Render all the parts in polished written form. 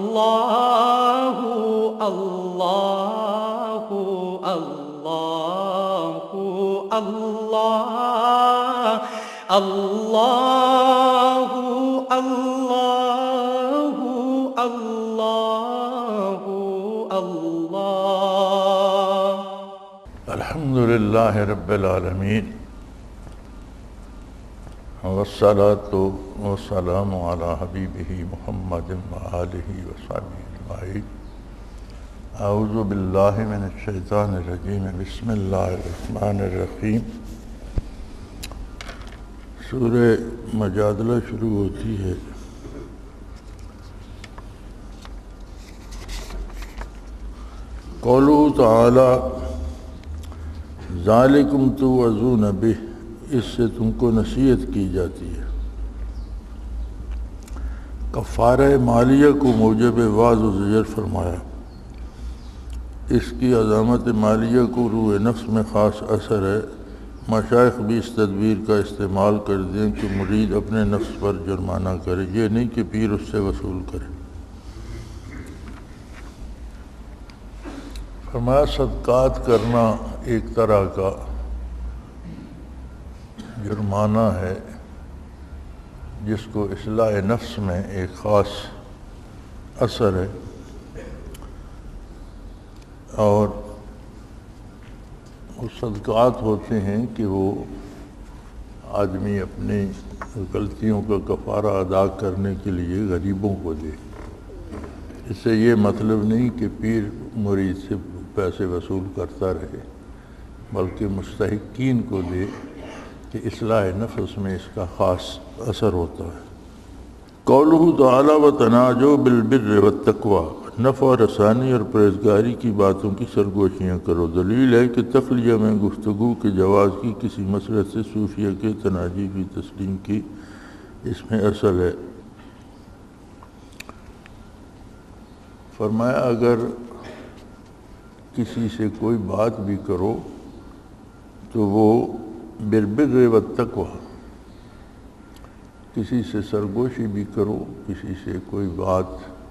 اللہ اللہ اللہ اللہ اللہ اللہ اللہ اللہ الحمدللہ رب العالمین والصلاة والسلام علی حبیبہ محمد وآلہ وصحبہ اجمعین اعوذ باللہ من الشیطان الرجیم بسم اللہ الرحمن الرحیم سورہ مجادلہ شروع ہوتی ہے قولہ تعالی ذالکم توعظون بہ، اس سے تم کو نصیحت کی جاتی ہے۔ کفارہ مالیہ کو موجب وعظ و زجر فرمایا۔ اس کی عظامت مالیہ کو روح نفس میں خاص اثر ہے۔ مشائخ بھی اس تدبیر کا استعمال کر دیں کہ مرید اپنے نفس پر جرمانہ کرے، یہ نہیں کہ پیر اس سے وصول کرے۔ فرمایا صدقات کرنا ایک طرح کا جرمانہ ہے جس کو اصلاح نفس میں ایک خاص اثر ہے، اور وہ صدقات ہوتے ہیں کہ وہ آدمی اپنی غلطیوں کا کفارہ ادا کرنے کے لیے غریبوں کو دے۔ اس سے یہ مطلب نہیں کہ پیر مرید سے پیسے وصول کرتا رہے، بلکہ مستحقین کو دے کہ اصلاح نفس میں اس کا خاص اثر ہوتا ہے۔ قولہ تعالی وتناجوا بالبر والتقوی، نفع رسانی اور پرہیزگاری کی باتوں کی سرگوشیاں کرو۔ دلیل ہے کہ تخلیہ میں گفتگو کے جواز کی کسی مسئلے سے صوفیہ کے تناجی کی تسلیم کی اس میں اصل ہے۔ فرمایا اگر کسی سے کوئی بات بھی کرو تو وہ بالبر والتقوی، کسی سے سرگوشی بھی کرو، کسی سے کوئی بات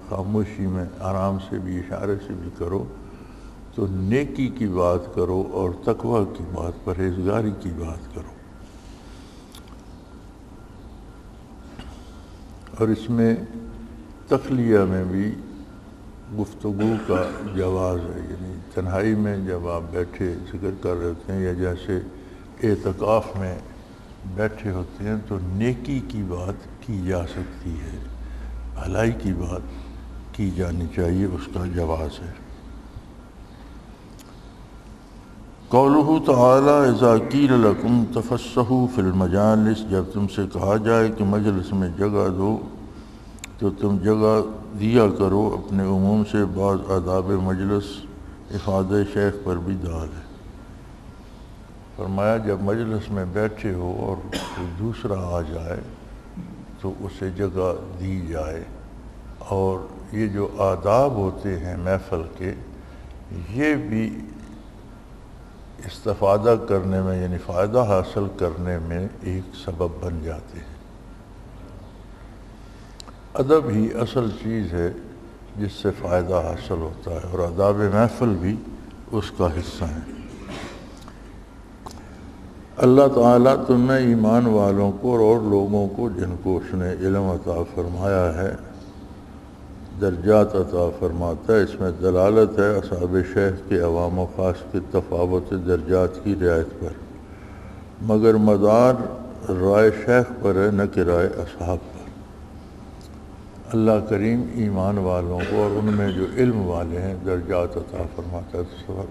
خاموشی میں آرام سے بھی اشارے سے بھی کرو تو نیکی کی بات کرو اور تقوی کی بات، پرہیزگاری کی بات کرو۔ اور اس میں تخلیہ میں بھی گفتگو کا جواز ہے، یعنی تنہائی میں جب آپ بیٹھے ذکر کر رہے ہوتے ہیں یا جیسے اعتکاف میں بیٹھے ہوتے ہیں تو نیکی کی بات کی جا سکتی ہے، بھلائی کی بات کی جانی چاہیے، اس کا جواز ہے۔ قولہ تعالی اذا قیل لکم تفسحوا فی المجالس، جب تم سے کہا جائے کہ مجلس میں جگہ دو تو تم جگہ دیا کرو۔ اپنے عموم سے بعض آداب مجلس افادہ شیخ پر بھی دال ہے۔ فرمایا جب مجلس میں بیٹھے ہو اور کوئی دوسرا آ جائے تو اسے جگہ دی جائے، اور یہ جو آداب ہوتے ہیں محفل کے، یہ بھی استفادہ کرنے میں یعنی فائدہ حاصل کرنے میں ایک سبب بن جاتے ہیں۔ ادب ہی اصل چیز ہے جس سے فائدہ حاصل ہوتا ہے، اور آداب محفل بھی اس کا حصہ ہیں۔ اللہ تعالیٰ تم نے ایمان والوں کو اور لوگوں کو جن کو اس نے علم عطا فرمایا ہے درجات عطا فارماتا ہے۔ اس میں دلالت ہے اصحاب شیخ کے عوام و خاص کے تفاوت درجات کی رعایت پر، مگر مدار رائے شیخ پر ہے نہ کہ رائے اصحاب پر۔ اللہ کریم ایمان والوں کو اور ان میں جو علم والے ہیں درجات عطا فرماتا ہے۔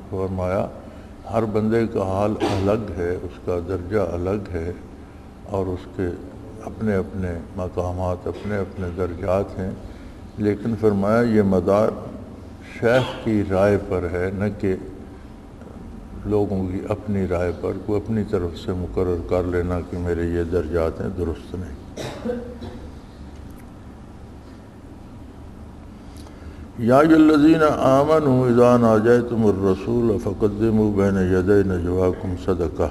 فرمایا ہر بندے کا حال الگ ہے، اس کا درجہ الگ ہے، اور اس کے اپنے اپنے مقامات، اپنے اپنے درجات ہیں، لیکن فرمایا یہ مدار شیخ کی رائے پر ہے نہ کہ لوگوں کی اپنی رائے پر۔ کوئی اپنی طرف سے مقرر کر لینا کہ میرے یہ درجات ہیں، درست نہیں۔ یا ایھا الذین آمنوا اذا ناجیتم الرسول فقدموا بین یدی نجواکم صدقہ،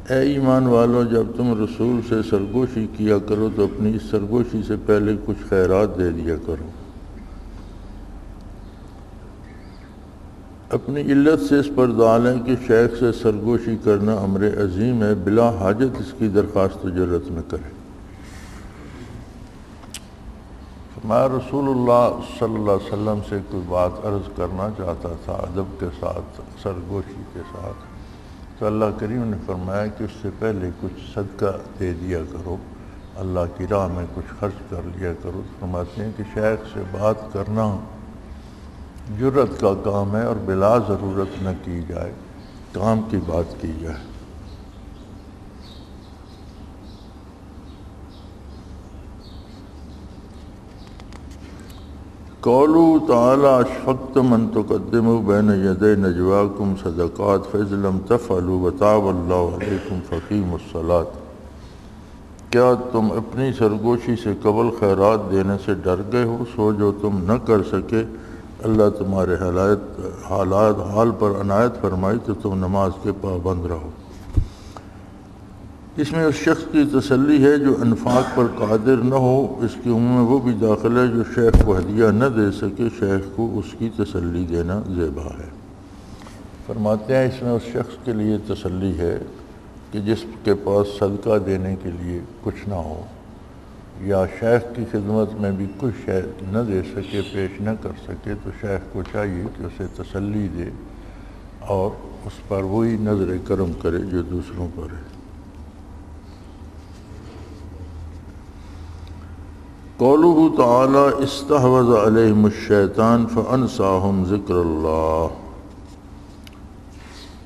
اے ایمان والو جب تم رسول سے سرگوشی کیا کرو تو اپنی اس سرگوشی سے پہلے کچھ خیرات دے دیا کرو۔ اپنی علت سے اس پر دال ہیں کہ شیخ سے سرگوشی کرنا امر عظیم ہے، بلا حاجت اس کی درخواست و جرت نہ کرے۔ میں رسول اللہ صلی اللہ علیہ وسلم سے کوئی بات عرض کرنا چاہتا تھا ادب کے ساتھ، سرگوشی کے ساتھ، تو اللہ کریم نے فرمایا کہ اس سے پہلے کچھ صدقہ دے دیا کرو، اللہ کی راہ میں کچھ خرچ کر لیا کرو۔ فرماتے ہیں کہ شیخ سے بات کرنا جرت کا کام ہے اور بلا ضرورت نہ کی جائے، کام کی بات کی جائے۔ قولوا تعالی اشفقتم ان تقدموا بین یدی نجواکم صدقات فاذ لم تفعلوا وتاب اللہ علیکم فاقیموا الصلاۃ۔ کیا تم اپنی سرگوشی سے قبل خیرات دینے سے ڈر گئے ہو؟ سو جو تم نہ کر سکے اللہ تمہارے حال پر عنایت فرمائی تو تم نماز کے پابند رہو۔ اس میں اس شخص کی تسلی ہے جو انفاق پر قادر نہ ہو، اس کی عموم میں وہ بھی داخل ہے جو شیخ کو ہدیہ نہ دے سکے، شیخ کو اس کی تسلی دینا زیبا ہے۔ فرماتے ہیں اس میں اس شخص کے لیے تسلی ہے کہ جس کے پاس صدقہ دینے کے لیے کچھ نہ ہو یا شیخ کی خدمت میں بھی کچھ شے نہ دے سکے، پیش نہ کر سکے، تو شیخ کو چاہیے کہ اسے تسلی دے اور اس پر وہی نظر کرم کرے جو دوسروں پر ہے۔ قولہ تعالی استحوذ علیہم الشیطان فانساہم ذکر اللہ۔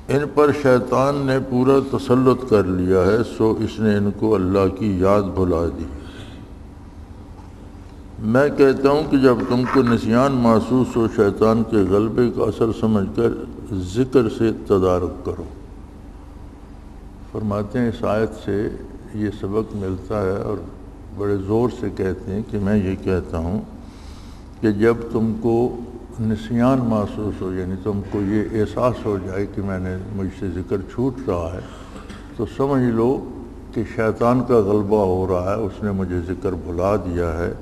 ان پر شیطان نے پورا تسلط کر لیا ہے، سو اس نے ان کو اللہ کی یاد بھلا دی۔ میں کہتا ہوں کہ جب تم کو نسیان محسوس ہو، شیطان کے غلبے کا اثر سمجھ کر ذکر سے تدارک کرو۔ فرماتے ہیں اس آیت سے یہ سبق ملتا ہے اور بڑے زور سے کہتے ہیں کہ میں یہ کہتا ہوں کہ جب تم کو نسیان محسوس ہو، یعنی تم کو یہ احساس ہو جائے کہ مجھ سے ذکر چھوٹ رہا ہے، تو سمجھ لو کہ شیطان کا غلبہ ہو رہا ہے، اس نے مجھے ذکر بھلا دیا ہے۔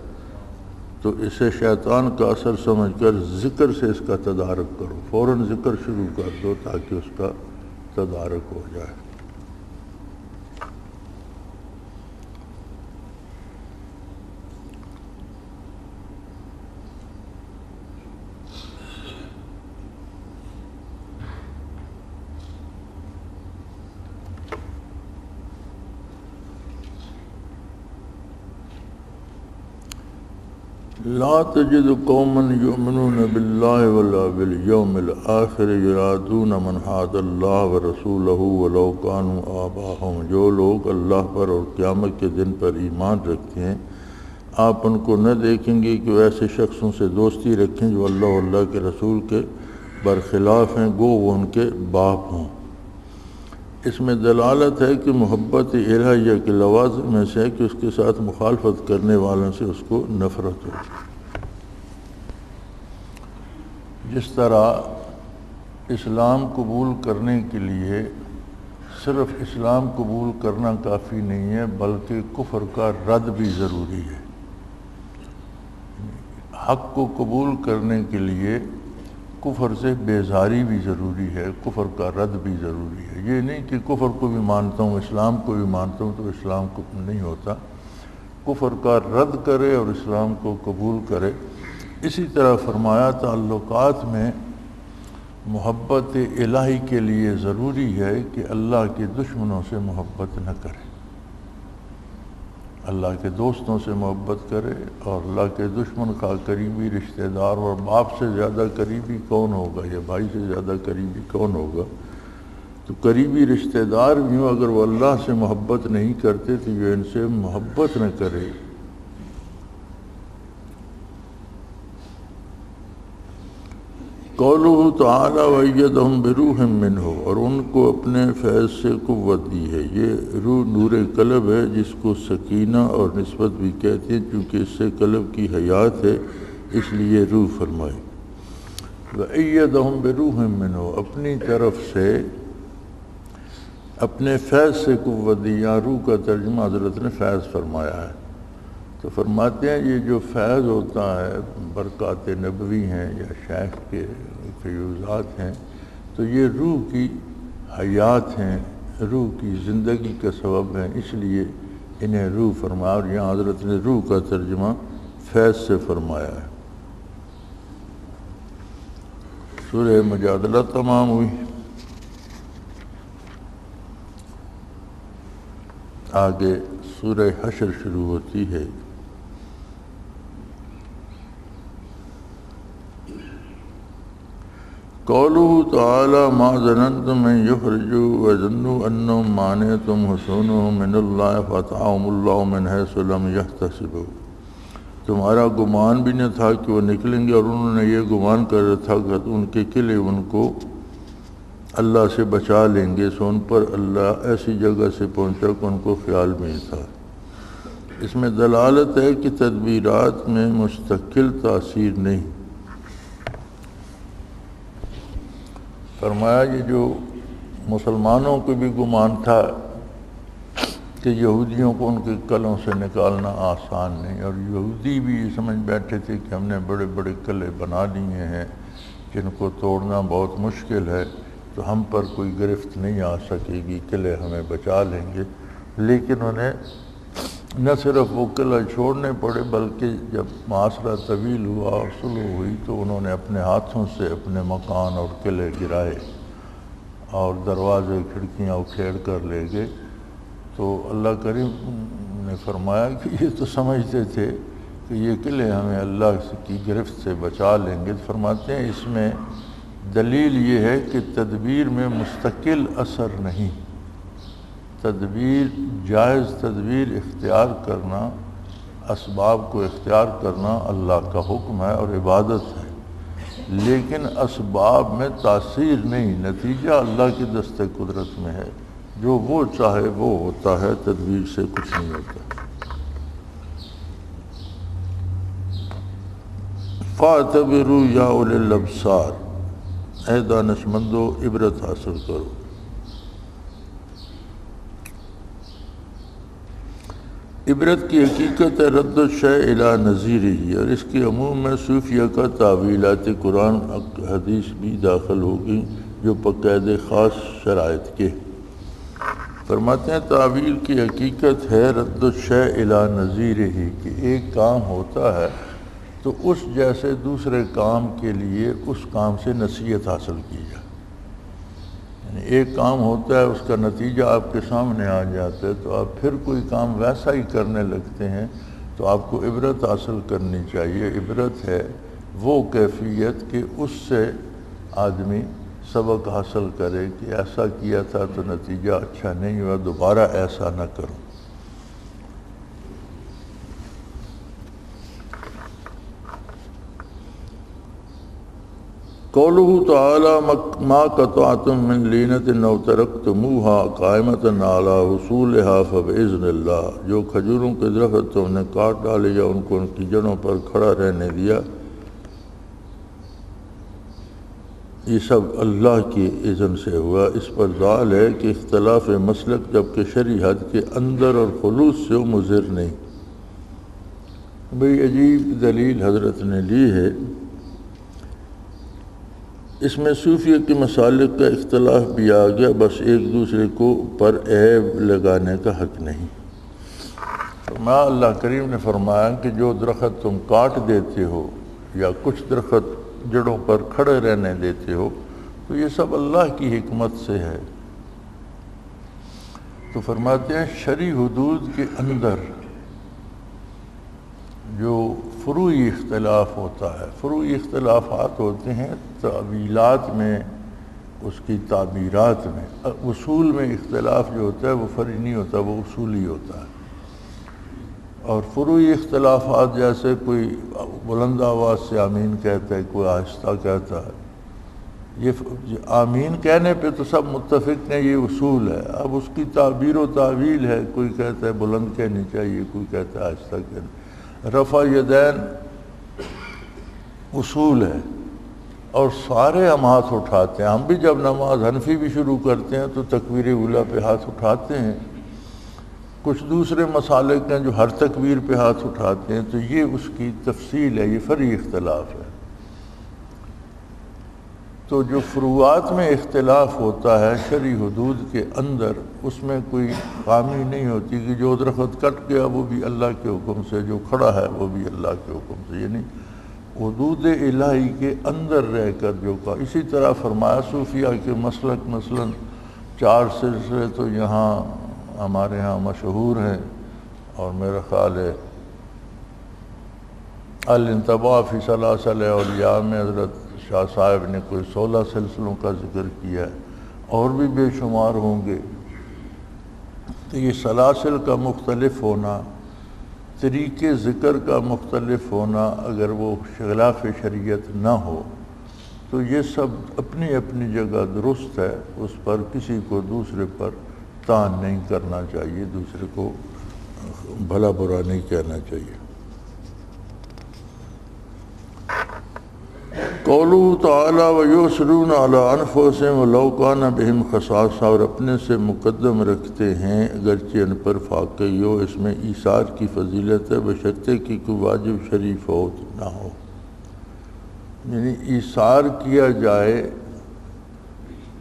تو اسے شیطان کا اثر سمجھ کر ذکر سے اس کا تدارک کرو، فوراً ذکر شروع کر دو تاکہ اس کا تدارک ہو جائے۔ لا تجد قوما یؤمنون باللہ ولا بالیوم الآخر یرادون من حاد اللہ ورسولہ ولو کانوا آباءہم۔ جو لوگ اللہ پر اور قیامت کے دن پر ایمان رکھتے ہیں، آپ ان کو نہ دیکھیں گے کہ وہ ایسے شخصوں سے دوستی رکھیں جو اللہ اور اللہ کے رسول کے برخلاف ہیں، گو وہ ان کے باپ ہوں۔ اس میں دلالت ہے کہ محبت الہیہ کے لوازم میں سے ہے کہ اس کے ساتھ مخالفت کرنے والوں سے اس کو نفرت ہو۔ جس طرح اسلام قبول کرنے کے لیے صرف اسلام قبول کرنا کافی نہیں ہے بلکہ کفر کا رد بھی ضروری ہے۔ حق کو قبول کرنے کے لیے کفر سے بیزاری بھی ضروری ہے، کفر کا رد بھی ضروری ہے۔ یہ نہیں کہ کفر کو بھی مانتا ہوں اسلام کو بھی مانتا ہوں تو اسلام کو نہیں ہوتا، کفر کا رد کرے اور اسلام کو قبول کرے۔ اسی طرح فرمایا تعلقات میں محبت الہی کے لیے ضروری ہے کہ اللہ کے دشمنوں سے محبت نہ کرے، اللہ کے دوستوں سے محبت کرے، اور اللہ کے دشمن کا قریبی رشتہ دار، اور باپ سے زیادہ قریبی کون ہوگا یا بھائی سے زیادہ قریبی کون ہوگا؟ تو قریبی رشتہ دار بھی ہوں، اگر وہ اللہ سے محبت نہیں کرتے تو یہ ان سے محبت نہ کرے۔ قولہ تعالی وَأَيَّدَهُم بِرُوحٍ مِّنْهُ، اور ان کو اپنے فیض سے قوت دی ہے۔ یہ روح نور قلب ہے جس کو سکینہ اور نسبت بھی کہتے ہیں، چونکہ اس سے قلب کی حیات ہے اس لیے روح فرمائی۔ وَأَيَّدَهُم بِرُوحٍ مِّنْهُ، اپنی طرف سے اپنے فیض سے قوت دی، یا روح کا ترجمہ حضرت نے فیض فرمایا ہے۔ تو فرماتے ہیں یہ جو فیض ہوتا ہے، برکات نبوی ہیں یا شیخ کے فیوزات ہیں، تو یہ روح کی حیات ہیں، روح کی زندگی کا سبب ہیں، اس لیے انہیں روح فرمایا، اور یہاں حضرت نے روح کا ترجمہ فیض سے فرمایا ہے۔ سورہ مجادلہ تمام ہوئی، آگے سورہ حشر شروع ہوتی ہے۔ قوله تعالی ما ظننتم ان یخرجوا وظنوا انهم مانعتهم حصونهم من اللہ فاتاهم اللہ من حیث لم یحتسبوا، تمہارا گمان بھی نہ تھا کہ وہ نکلیں گے، اور انہوں نے یہ گمان کر رہا تھا کہ ان کے قلعے ان کو اللہ سے بچا لیں گے، سو ان پر اللہ ایسی جگہ سے پہنچا کہ ان کو خیال بھی نہیں تھا۔ اس میں دلالت ہے کہ تدبیرات میں مستقل تاثیر نہیں۔ فرمایا یہ جو مسلمانوں کو بھی گمان تھا کہ یہودیوں کو ان کے قلعوں سے نکالنا آسان نہیں، اور یہودی بھی یہ سمجھ بیٹھے تھے کہ ہم نے بڑے بڑے قلعے بنا لیے ہیں جن کو توڑنا بہت مشکل ہے، تو ہم پر کوئی گرفت نہیں آ سکے گی، قلعے ہمیں بچا لیں گے۔ لیکن انہیں نہ صرف وہ قلعہ چھوڑنے پڑے، بلکہ جب معاشرہ طویل ہوا اور صلح ہوئی تو انہوں نے اپنے ہاتھوں سے اپنے مکان اور قلعے گرائے اور دروازے کھڑکیاں اکھیڑ کر لے گئے۔ تو اللہ کریم نے فرمایا کہ یہ تو سمجھتے تھے کہ یہ قلعے ہمیں اللہ کی گرفت سے بچا لیں گے۔ فرماتے ہیں اس میں دلیل یہ ہے کہ تدبیر میں مستقل اثر نہیں، تدبیر جائز تدبیر اختیار کرنا، اسباب کو اختیار کرنا اللہ کا حکم ہے اور عبادت ہے، لیکن اسباب میں تاثیر نہیں، نتیجہ اللہ کی دست قدرت میں ہے، جو وہ چاہے وہ ہوتا ہے، تدبیر سے کچھ نہیں ہوتا۔ فَاعْتَبِرُوا يَا أُولِي الْأَبْصَارِ، اے دانش مندو عبرت حاصل کرو۔ عبرت کی حقیقت ہے رد الشیء الی نظیرہ، اور اس کے عموم میں صوفیہ کا تعویلات قرآن حدیث بھی داخل ہوگی جو بقید خاص شرائط کے۔ فرماتے ہیں تعویل کی حقیقت ہے رد الشیء الی نظیرہ، کہ ایک کام ہوتا ہے تو اس جیسے دوسرے کام کے لیے اس کام سے نصیحت حاصل کی جائے۔ یعنی ایک کام ہوتا ہے، اس کا نتیجہ آپ کے سامنے آ جاتا ہے، تو آپ پھر کوئی کام ویسا ہی کرنے لگتے ہیں، تو آپ کو عبرت حاصل کرنی چاہیے۔ عبرت ہے وہ کیفیت کہ اس سے آدمی سبق حاصل کرے کہ ایسا کیا تھا تو نتیجہ اچھا نہیں ہوا، دوبارہ ایسا نہ کروں۔ قولہ تعالی ما قطعتم من لینۃ او ترکتموها قائمۃ علی حصولها فباذن اللہ، جو کھجوروں کے درخت تم نے کاٹ ڈالے یا ان کو ان کی جڑوں پر کھڑا رہنے دیا، یہ سب اللہ کی اذن سے ہوا۔ اس پر دال ہے کہ اختلاف مسلک جبکہ شرعی حد کے اندر اور خلوص سے وہ مضر نہیں۔ بڑی عجیب دلیل حضرت نے لی ہے، اس میں صوفیہ کے مسالک کا اختلاف بھی آ گیا، بس ایک دوسرے کو پر عیب لگانے کا حق نہیں۔ فرمایا اللہ کریم نے فرمایا کہ جو درخت تم کاٹ دیتے ہو یا کچھ درخت جڑوں پر کھڑے رہنے دیتے ہو، تو یہ سب اللہ کی حکمت سے ہے۔ تو فرماتے ہیں شرعی حدود کے اندر جو فروعی اختلاف ہوتا ہے، فروعی اختلافات ہوتے ہیں تعویلات میں، اس کی تعبیرات میں۔ اصول میں اختلاف جو ہوتا ہے وہ فرعی نہیں ہوتا، وہ اصولی ہوتا ہے۔ اور فروعی اختلافات جیسے کوئی بلند آواز سے آمین کہتا ہے، کوئی آہستہ کہتا ہے، یہ آمین کہنے پہ تو سب متفق ہیں، یہ اصول ہے۔ اب اس کی تعبیر و تعویل ہے، کوئی کہتا ہے بلند کہنی چاہیے، کوئی کہتا ہے آہستہ کہنی۔ رفع یدین اصول ہے، اور سارے ہم ہاتھ اٹھاتے ہیں۔ ہم بھی جب نماز حنفی بھی شروع کرتے ہیں تو تکبیر اولیٰ پہ ہاتھ اٹھاتے ہیں، کچھ دوسرے مسالک ہیں جو ہر تکبیر پہ ہاتھ اٹھاتے ہیں، تو یہ اس کی تفصیل ہے، یہ فرعی اختلاف ہے۔ تو جو فروعات میں اختلاف ہوتا ہے شرعی حدود کے اندر، اس میں کوئی خامی نہیں ہوتی کہ جو درخت کٹ گیا وہ بھی اللہ کے حکم سے، جو کھڑا ہے وہ بھی اللہ کے حکم سے، یعنی حدود الہی کے اندر رہ کر جو کا۔ اسی طرح فرمایا صوفیہ کے مسلک مثلا 4 سلسلے تو یہاں ہمارے ہاں مشہور ہیں، اور میرا خیال ہے الانتباہ فی سلاسل اولیاء میں حضرت شاہ صاحب نے کوئی 16 سلسلوں کا ذکر کیا ہے، اور بھی بے شمار ہوں گے۔ تو یہ سلاسل کا مختلف ہونا، طریقے ذکر کا مختلف ہونا، اگر وہ خلاف شریعت نہ ہو تو یہ سب اپنی اپنی جگہ درست ہے، اس پر کسی کو دوسرے پر طعن نہیں کرنا چاہیے، دوسرے کو بھلا برا نہیں کہنا چاہیے۔ قولہ تعالی ویؤثرون علی انفسہم ولو کان بہم خصاصہ، اور اپنے سے مقدم رکھتے ہیں اگرچہ ان پر فاقہ ہو۔ اس میں ایثار کی فضیلت ہے بشرطے کہ کوئی واجب شرعی فوت نہ ہو، یعنی ایثار کیا جائے،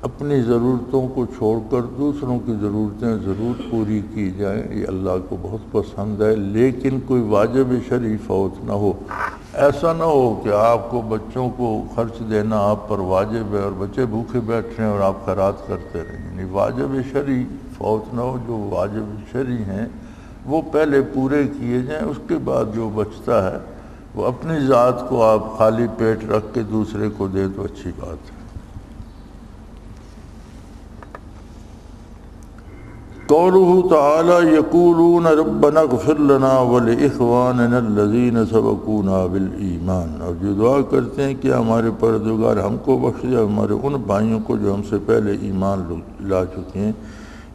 اپنی ضرورتوں کو چھوڑ کر دوسروں کی ضرورتیں ضرور پوری کی جائیں، یہ اللہ کو بہت پسند ہے، لیکن کوئی واجب شرعی فوت نہ ہو۔ ایسا نہ ہو کہ آپ کو بچوں کو خرچ دینا آپ پر واجب ہے اور بچے بھوکے بیٹھ رہے ہیں اور آپ خیرات کرتے رہیں، یعنی واجب شرعی فوت نہ ہو۔ جو واجب شرعی ہیں وہ پہلے پورے کیے جائیں، اس کے بعد جو بچتا ہے وہ اپنی ذات کو آپ خالی پیٹ رکھ کے دوسرے کو دے تو اچھی بات ہے۔ قولہ تعالی یقولون ربنا اغفر لنا ولاخواننا الذین سبقونا بالایمان، اور جو دعا کرتے ہیں کہ ہمارے پروردگار ہم کو بخش دے، ہمارے ان بھائیوں کو جو ہم سے پہلے ایمان لا چکے ہیں۔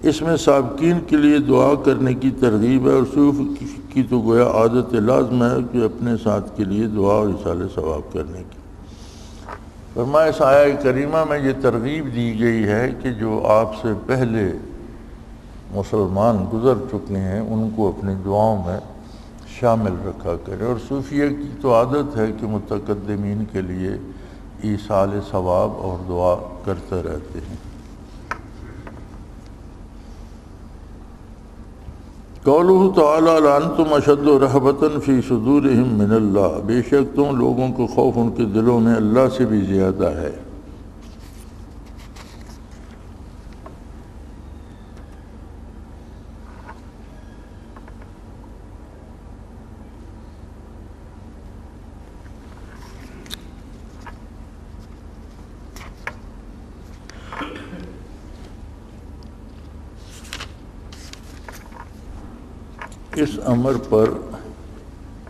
اس میں سابقین کے لیے دعا کرنے کی ترغیب ہے، اور صوف کی تو گویا عادت لازم ہے کہ اپنے ساتھ کے لیے دعا اور ایصال ثواب کرنے کی۔ فرمایا اس آیہ کریمہ میں یہ ترغیب دی گئی ہے کہ جو آپ سے پہلے مسلمان گزر چکے ہیں ان کو اپنی دعاؤں میں شامل رکھا کرے، اور صوفیہ کی تو عادت ہے کہ متقدمین کے لیے ایصال ثواب اور دعا کرتے رہتے ہیں۔ قولہ تعالی لانتم اشد رہبۃ فی صدورہم من اللہ، بے شک تم لوگوں کو خوف ان کے دلوں میں اللہ سے بھی زیادہ ہے۔ اس امر پر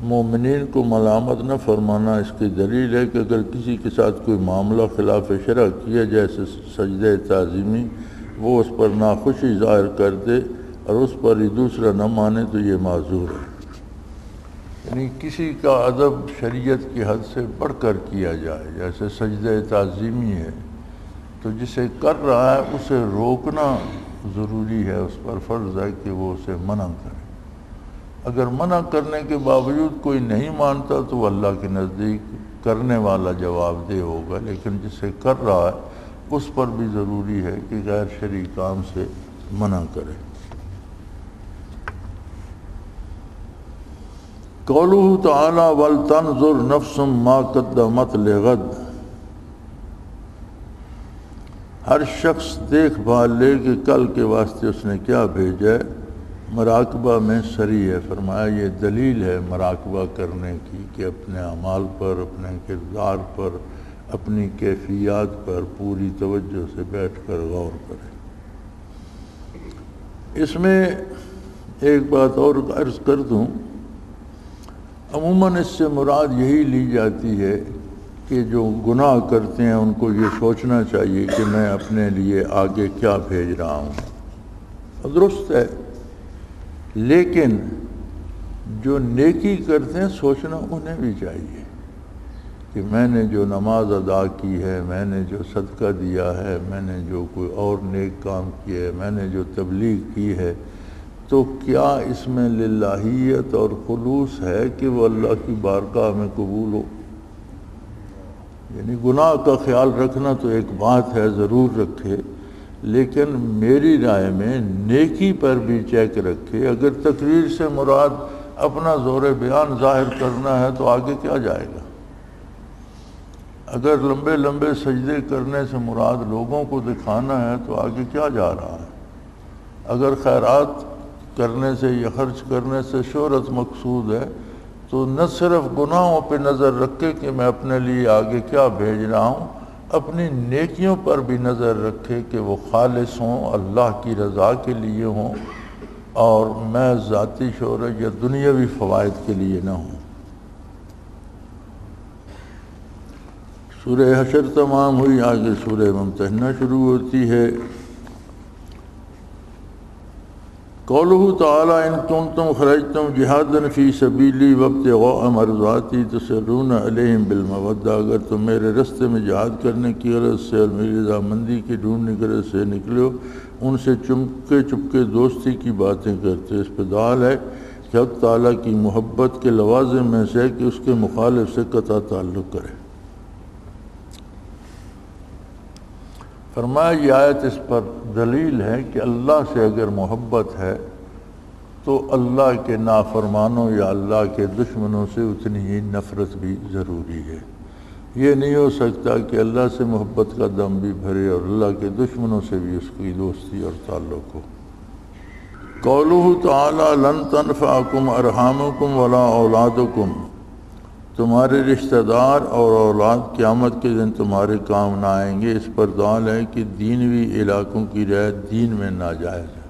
مومنین کو ملامت نہ فرمانا اس کی دلیل ہے کہ اگر کسی کے ساتھ کوئی معاملہ خلاف شرع کیا جیسے سجدہ تعظیمی، وہ اس پر ناخوشی ظاہر کر دے اور اس پر ہی دوسرا نہ مانے تو یہ معذور ہے۔ یعنی کسی کا ادب شریعت کی حد سے بڑھ کر کیا جائے، جیسے سجدہ تعظیمی ہے تو جسے کر رہا ہے اسے روکنا ضروری ہے، اس پر فرض ہے کہ وہ اسے منع کرے۔ اگر منع کرنے کے باوجود کوئی نہیں مانتا تو وہ اللہ کے نزدیک کرنے والا جواب دہ ہوگا، لیکن جسے کر رہا ہے اس پر بھی ضروری ہے کہ غیر شرعی کام سے منع کرے۔ قولہ تعالی وَلْتَنْظُرْ نَفْسٌ مَا قَدَّمَتْ لِغَدٍ، ہر شخص دیکھ بھال لے کہ کل کے واسطے اس نے کیا بھیجا ہے۔ مراقبہ میں سری ہے، فرمایا یہ دلیل ہے مراقبہ کرنے کی کہ اپنے اعمال پر، اپنے کردار پر، اپنی کیفیات پر پوری توجہ سے بیٹھ کر غور کرے۔ اس میں ایک بات اور عرض کر دوں، عموماً اس سے مراد یہی لی جاتی ہے کہ جو گناہ کرتے ہیں ان کو یہ سوچنا چاہیے کہ میں اپنے لیے آگے کیا بھیج رہا ہوں، درست ہے، لیکن جو نیکی کرتے ہیں سوچنا انہیں بھی چاہیے کہ میں نے جو نماز ادا کی ہے، میں نے جو صدقہ دیا ہے، میں نے جو کوئی اور نیک کام کیا ہے، میں نے جو تبلیغ کی ہے، تو کیا اس میں للہیت اور خلوص ہے کہ وہ اللہ کی بارگاہ میں قبول ہو؟ یعنی گناہ کا خیال رکھنا تو ایک بات ہے، ضرور رکھے، لیکن میری رائے میں نیکی پر بھی چیک رکھے۔ اگر تقریر سے مراد اپنا زور بیان ظاہر کرنا ہے تو آگے کیا جائے گا؟ اگر لمبے لمبے سجدے کرنے سے مراد لوگوں کو دکھانا ہے تو آگے کیا جا رہا ہے؟ اگر خیرات کرنے سے یا خرچ کرنے سے شہرت مقصود ہے تو نہ صرف گناہوں پہ نظر رکھے کہ میں اپنے لیے آگے کیا بھیج رہا ہوں، اپنی نیکیوں پر بھی نظر رکھے کہ وہ خالص ہوں، اللہ کی رضا کے لیے ہوں، اور میں ذاتی شہرت یا دنیاوی فوائد کے لیے نہ ہوں۔ سورہ حشر تمام ہوئی، آگے سورہ ممتحنہ شروع ہوتی ہے۔ قولہ تعالی ان کنتم خرجتم جہادا فی سبیلی وابتغاء مرضاتی تسرون علیہم بالمودہ، اگر تم میرے رستے میں جہاد کرنے کی غرض سے اور میری رضامندی کی ڈھونڈنے کی غرض سے نکلے ہو، ان سے چپکے چپکے دوستی کی باتیں کرتے، اس پہ دال ہے کہ حق تعالیٰ کی محبت کے لوازم میں سے کہ اس کے مخالف سے قطع تعلق کرے۔ فرمایا یہ آیت اس پر دلیل ہے کہ اللہ سے اگر محبت ہے تو اللہ کے نافرمانوں یا اللہ کے دشمنوں سے اتنی ہی نفرت بھی ضروری ہے۔ یہ نہیں ہو سکتا کہ اللہ سے محبت کا دم بھی بھرے اور اللہ کے دشمنوں سے بھی اس کی دوستی اور تعلق ہو۔ قولہ تعالی لن تنفعکم ارحامکم ولا اولادکم، تمہارے رشتہ دار اور اولاد قیامت کے دن تمہارے کام نہ آئیں گے، اس پر دال ہے کہ دینوی علاقوں کی رعایت دین میں ناجائز ہے۔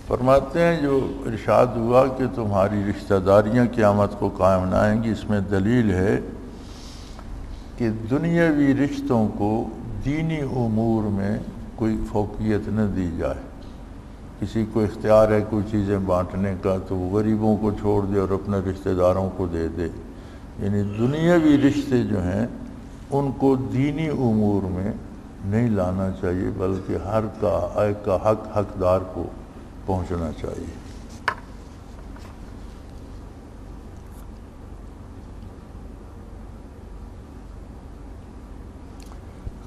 فرماتے ہیں جو ارشاد ہوا کہ تمہاری رشتہ داریاں قیامت کو قائم نہ آئیں گی، اس میں دلیل ہے کہ دنیاوی رشتوں کو دینی امور میں کوئی فوقیت نہ دی جائے۔ کسی کو اختیار ہے کوئی چیزیں بانٹنے کا تو وہ غریبوں کو چھوڑ دے اور اپنے رشتہ داروں کو دے دے، یعنی دنیاوی رشتے جو ہیں ان کو دینی امور میں نہیں لانا چاہیے، بلکہ ہر کا حق حقدار کو پہنچنا چاہیے۔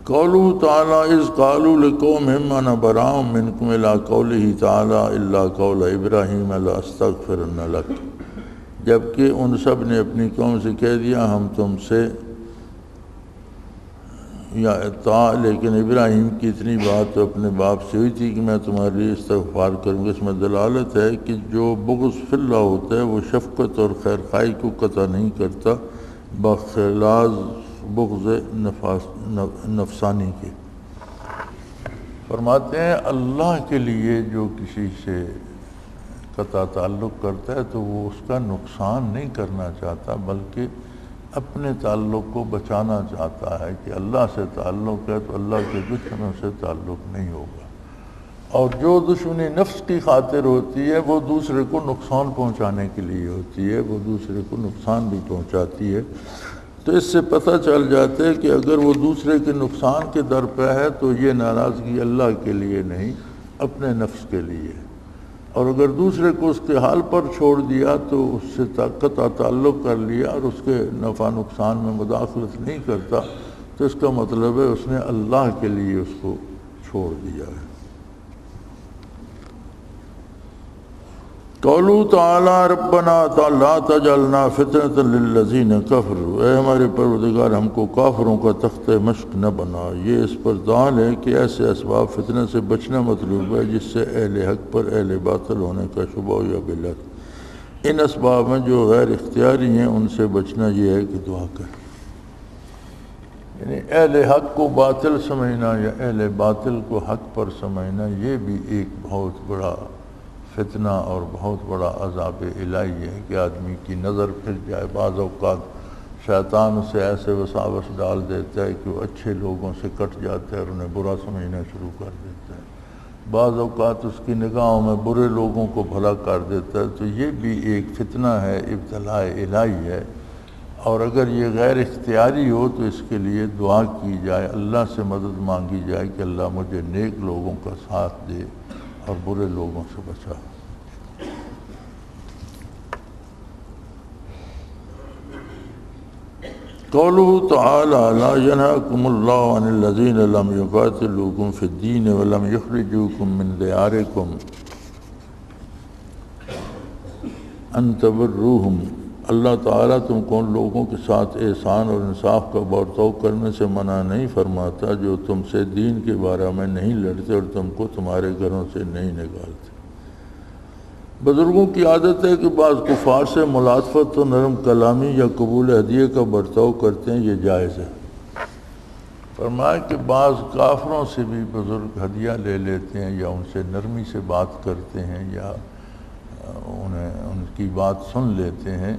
قولہ تعالی اذ قالوا لقومہم انا براء منکم الی قولہ تعالی الا قول ابراہیم لاستغفرن لک، جبکہ ان سب نے اپنی قوم سے کہہ دیا ہم تم سے یا لیکن ابراہیم کی اتنی بات تو اپنے باپ سے ہوئی تھی کہ میں تمہارے لیے استغفار کروں گا۔ اس میں دلالت ہے کہ جو بغض فی اللہ ہوتا ہے وہ شفقت اور خیرخواہی کو قطع نہیں کرتا، بخلاف بغض نفسانی کے۔ فرماتے ہیں اللہ کے لیے جو کسی سے قطع تعلق کرتا ہے تو وہ اس کا نقصان نہیں کرنا چاہتا، بلکہ اپنے تعلق کو بچانا چاہتا ہے کہ اللہ سے تعلق ہے تو اللہ کے دشمنوں سے تعلق نہیں ہوگا، اور جو دشمنی نفس کی خاطر ہوتی ہے وہ دوسرے کو نقصان پہنچانے کے لیے ہوتی ہے، وہ دوسرے کو نقصان بھی پہنچاتی ہے۔ تو اس سے پتہ چل جاتا ہے کہ اگر وہ دوسرے کے نقصان کے در پہ ہے تو یہ ناراضگی اللہ کے لیے نہیں اپنے نفس کے لیے، اور اگر دوسرے کو اس کے حال پر چھوڑ دیا تو اس سے قطع تعلق کر لیا اور اس کے نفع نقصان میں مداخلت نہیں کرتا تو اس کا مطلب ہے اس نے اللہ کے لیے اس کو چھوڑ دیا ہے۔ قولہ تعالی ربنا لا تجعلنا فتنة للذین کفروا، اے ہمارے پروردگار ہم کو کافروں کا تخت مشق نہ بنا۔ یہ اس پر دال ہے کہ ایسے اسباب فتنہ سے بچنا مطلوب ہے جس سے اہل حق پر اہل باطل ہونے کا شبہ ہو یا بلت۔ ان اسباب میں جو غیر اختیاری ہیں ان سے بچنا یہ ہے کہ دعا کریں، یعنی اہل حق کو باطل سمجھنا یا اہل باطل کو حق پر سمجھنا یہ بھی ایک بہت بڑا فتنہ اور بہت بڑا عذاب الہی ہے کہ آدمی کی نظر پھر جائے۔ بعض اوقات شیطان اسے ایسے وساوس ڈال دیتا ہے کہ وہ اچھے لوگوں سے کٹ جاتا ہے اور انہیں برا سمجھنا شروع کر دیتا ہے، بعض اوقات اس کی نگاہوں میں برے لوگوں کو بھلا کر دیتا ہے، تو یہ بھی ایک فتنہ ہے، ابتلاء الہی ہے، اور اگر یہ غیر اختیاری ہو تو اس کے لیے دعا کی جائے، اللہ سے مدد مانگی جائے کہ اللہ مجھے نیک لوگوں کا ساتھ دے اور برے لوگوں سے بچا۔ قوله تعالی لا ينهاكم الله عن الذين لم يقاتلوكم في الدين ولم يخرجوكم من دياركم ان تبروهم، اللہ تعالیٰ تم کو ان لوگوں کے ساتھ احسان اور انصاف کا برتاؤ کرنے سے منع نہیں فرماتا جو تم سے دین کے بارے میں نہیں لڑتے اور تم کو تمہارے گھروں سے نہیں نکالتے۔ بزرگوں کی عادت ہے کہ بعض کفار سے ملاطفت و نرم کلامی یا قبول ہدیے کا برتاؤ کرتے ہیں، یہ جائز ہے۔ فرمایا کہ بعض کافروں سے بھی بزرگ ہدیہ لے لیتے ہیں یا ان سے نرمی سے بات کرتے ہیں یا ان کی بات سن لیتے ہیں،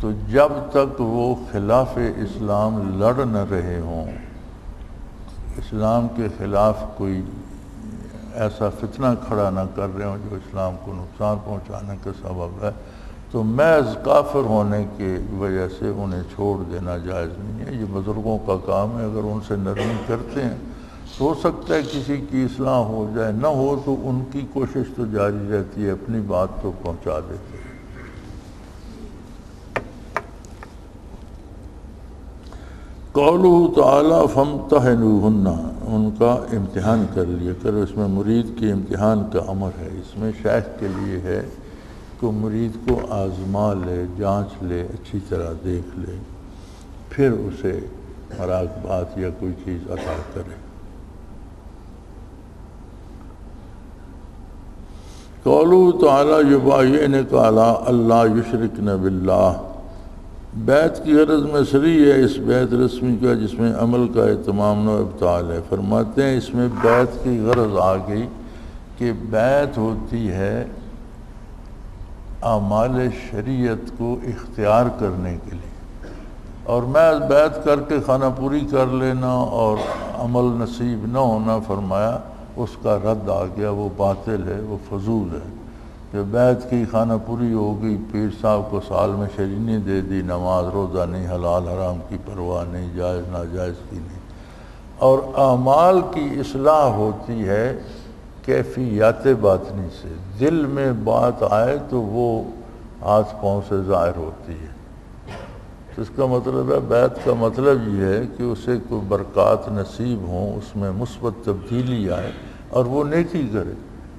تو جب تک وہ خلاف اسلام لڑ نہ رہے ہوں، اسلام کے خلاف کوئی ایسا فتنہ کھڑا نہ کر رہے ہوں جو اسلام کو نقصان پہنچانے کا سبب ہے، تو محض کافر ہونے کی وجہ سے انہیں چھوڑ دینا جائز نہیں ہے۔ یہ بزرگوں کا کام ہے، اگر ان سے نرمی کرتے ہیں تو ہو سکتا ہے کسی کی اصلاح ہو جائے، نہ ہو تو ان کی کوشش تو جاری رہتی ہے، اپنی بات تو پہنچا دیتے ہیں۔ قولہ تعالی فامتحنوہن، ان کا امتحان کر لیا کرو، اس میں مرید کے امتحان کا امر ہے، اس میں شیخ کے لیے ہے کہ مرید کو آزما لے، جانچ لے، اچھی طرح دیکھ لے، پھر اسے مراقبات یا کوئی چیز عطا کرے۔ قولہ تعالی یبایعنک علی اللہ یشرکن باللہ، بیعت کی غرض میں صریح ہے اس بیعت رسمی کا جس میں عمل کا اہتمام و ابطال ہے۔ فرماتے ہیں اس میں بیعت کی غرض آ گئی کہ بیعت ہوتی ہے اعمال شریعت کو اختیار کرنے کے لیے، اور میں بیعت کر کے خانہ پوری کر لینا اور عمل نصیب نہ ہونا، فرمایا اس کا رد آ گیا، وہ باطل ہے، وہ فضول ہے۔ کہ بیعت کی خانہ پوری ہو گئی، پیر صاحب کو سال میں شرینی دے دی، نماز روزہ نہیں، حلال حرام کی پرواہ نہیں، جائز ناجائز کی نہیں، اور اعمال کی اصلاح ہوتی ہے کیفیات باطنی سے، دل میں بات آئے تو وہ ہاتھ پاؤں سے ظاہر ہوتی ہے۔ تو اس کا مطلب ہے بیعت کا مطلب یہ ہے کہ اسے کوئی برکات نصیب ہوں، اس میں مثبت تبدیلی آئے اور وہ نیکی کرے،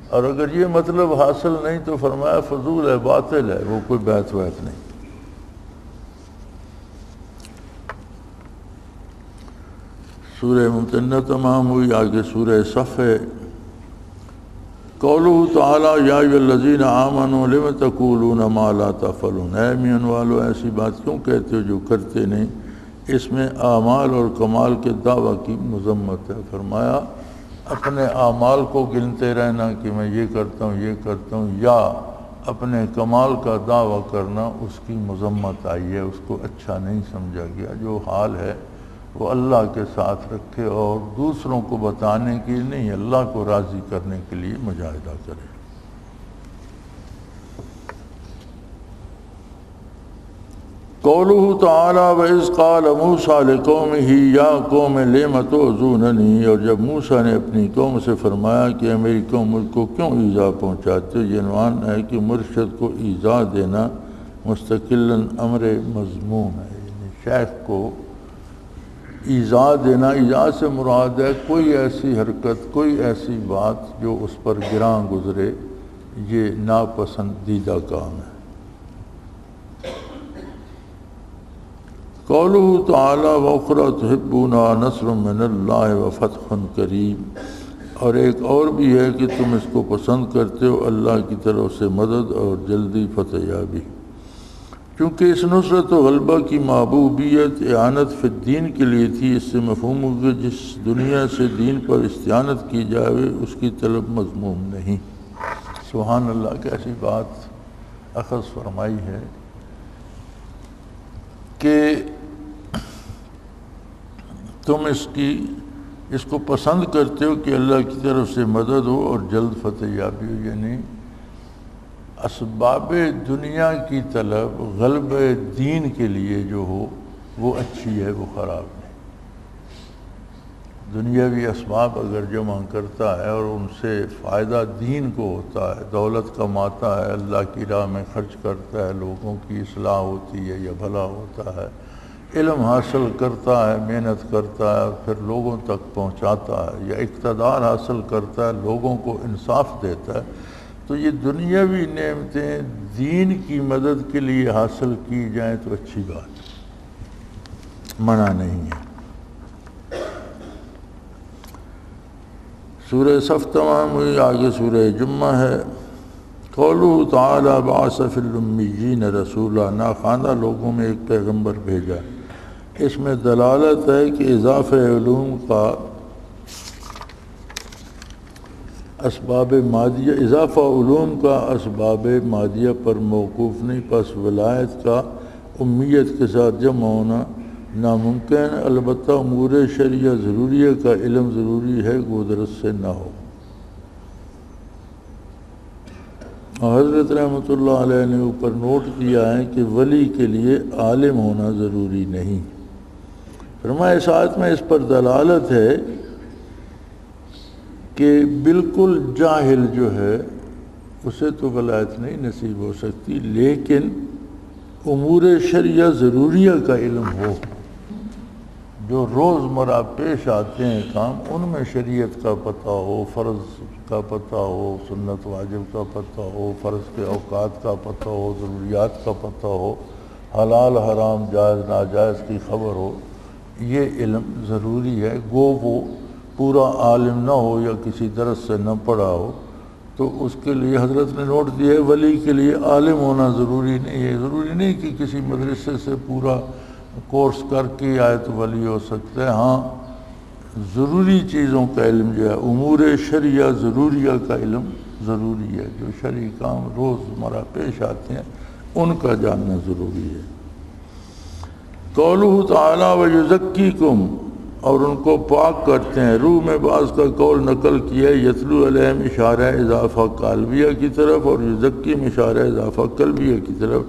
اور اگر یہ مطلب حاصل نہیں تو فرمایا فضول ہے، باطل ہے، وہ کوئی بیعت ویعت نہیں۔ سورہ ممتحنہ تمام ہوئی، آگے سورہ صف ہے۔ قولہ تعالی یا ایھا الذین آمنوا لم تقولون ما لا تفعلون، اے ایمان والو ایسی بات کیوں کہتے ہو جو کرتے نہیں۔ اس میں اعمال اور کمال کے دعویٰ کی مذمت ہے۔ فرمایا اپنے اعمال کو گنتے رہنا کہ میں یہ کرتا ہوں یہ کرتا ہوں، یا اپنے کمال کا دعویٰ کرنا، اس کی مذمت آئی ہے، اس کو اچھا نہیں سمجھا گیا۔ جو حال ہے وہ اللہ کے ساتھ رکھے اور دوسروں کو بتانے کے لیے نہیں، اللہ کو راضی کرنے کے لیے مجاہدہ کرے۔ قولہ تعالی وَإِذْ قَالَ مُوسَىٰ لِقَوْمِهِ يَا قَوْمِ لِمَ تُؤْذُونَنِي، اور جب موسیٰ نے اپنی قوم سے فرمایا کہ میری قوم مجھ کو کیوں ایذا پہنچاتے ہو۔ یہ عنوان ہے کہ مرشد کو ایذا دینا مستقلاً امر مذموم ہے، یعنی شیخ کو ایذا دینا، ایذا سے مراد ہے کوئی ایسی حرکت، کوئی ایسی بات جو اس پر گراں گزرے، یہ ناپسندیدہ کام ہے۔ قولہ تعالی وَأُخْرَىٰ تُحِبُّونَهَا نَصْرٌ مِّنَ اللَّهِ وَفَتْحٌ قَرِیب، اور ایک اور بھی ہے کہ تم اس کو پسند کرتے ہو، اللہ کی طرف سے مدد اور جلدی فتح یابی۔ چونکہ اس نصرت و غلبہ کی محبوبیت اعانت فی الدین کے لیے تھی، اس سے مفہوم ہو کہ جس دنیا سے دین پر استعانت کی جائے اس کی طلب مذموم نہیں۔ سبحان اللہ، کیسی بات اخذ فرمائی ہے کہ تم اس کو پسند کرتے ہو کہ اللہ کی طرف سے مدد ہو اور جلد فتح یابی ہو، یعنی اسباب دنیا کی طلب غلب دین کے لیے جو ہو وہ اچھی ہے، وہ خراب نہیں۔ دنیاوی اسباب اگر جمع کرتا ہے اور ان سے فائدہ دین کو ہوتا ہے، دولت کماتا ہے، اللہ کی راہ میں خرچ کرتا ہے، لوگوں کی اصلاح ہوتی ہے یا بھلا ہوتا ہے، علم حاصل کرتا ہے، محنت کرتا ہے اور پھر لوگوں تک پہنچاتا ہے، یا اقتدار حاصل کرتا ہے، لوگوں کو انصاف دیتا ہے، تو یہ دنیاوی نعمتیں دین کی مدد کے لیے حاصل کی جائیں تو اچھی بات ہے، منع نہیں ہے۔ سورہ صف تمام ہوئی، آگے سورہ جمعہ ہے۔ قولہ تعالی بعث فی الامیین رسولا، ناخواندہ لوگوں میں ایک پیغمبر بھیجا۔ اس میں دلالت ہے کہ اضافہ علوم کا اسباب مادیہ، اضافہ علوم کا اسباب مادیہ پر موقوف نہیں، پس ولایت کا امیت کے ساتھ جمع ہونا ناممکن، البتہ امور شرعیہ ضروریہ کا علم ضروری ہے کہ وہ درست سے نہ ہو۔ اور حضرت رحمۃ اللہ علیہ نے اوپر نوٹ کیا ہے کہ ولی کے لیے عالم ہونا ضروری نہیں۔ فرمایا اس آیت میں اس پر دلالت ہے کہ بالکل جاہل جو ہے اسے تو ولایت نہیں نصیب ہو سکتی، لیکن امور شرعیہ ضروریہ کا علم ہو، جو روزمرہ پیش آتے ہیں کام، ان میں شریعت کا پتہ ہو، فرض کا پتہ ہو، سنت واجب کا پتہ ہو، فرض کے اوقات کا پتہ ہو، ضروریات کا پتہ ہو، حلال حرام جائز ناجائز کی خبر ہو، یہ علم ضروری ہے۔ گو وہ پورا عالم نہ ہو یا کسی درس سے نہ پڑھا ہو تو اس کے لیے حضرت نے نوٹ دیا ہے ولی کے لیے عالم ہونا ضروری نہیں ہے۔ ضروری نہیں کہ کسی مدرسے سے پورا کورس کر کے آئے تو ولی ہو سکتا ہے، ہاں ضروری چیزوں کا علم جو ہے، امور شرعیہ ضروریہ کا علم ضروری ہے، جو شرعی کام روزمرہ پیش آتے ہیں ان کا جاننا ضروری ہے۔ قولہ تعالی ویزکیکم، اور ان کو پاک کرتے ہیں۔ روح میں بعض کا قول نقل کیا ہے، یتلو علیہم اشارہ اضافہ قالبیہ کی طرف، اور یزکیم اشارہ اضافہ قلبیہ کی طرف،